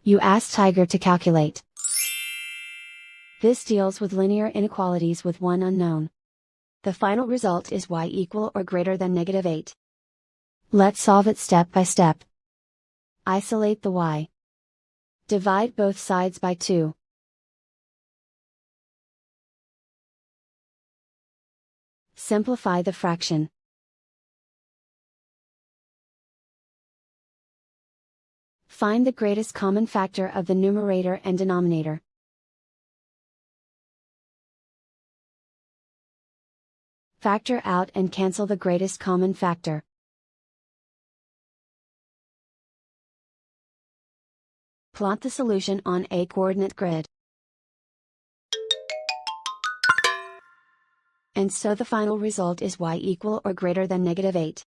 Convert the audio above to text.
You ask Tiger to calculate. This deals with linear inequalities with one unknown. The final result is y equal or greater than -8. Let's solve it step by step. Isolate the y. Divide both sides by 2. Simplify the fraction. Find the greatest common factor of the numerator and denominator. Factor out and cancel the greatest common factor. Plot the solution on a coordinate grid. And so the final result is y equal or greater than -8.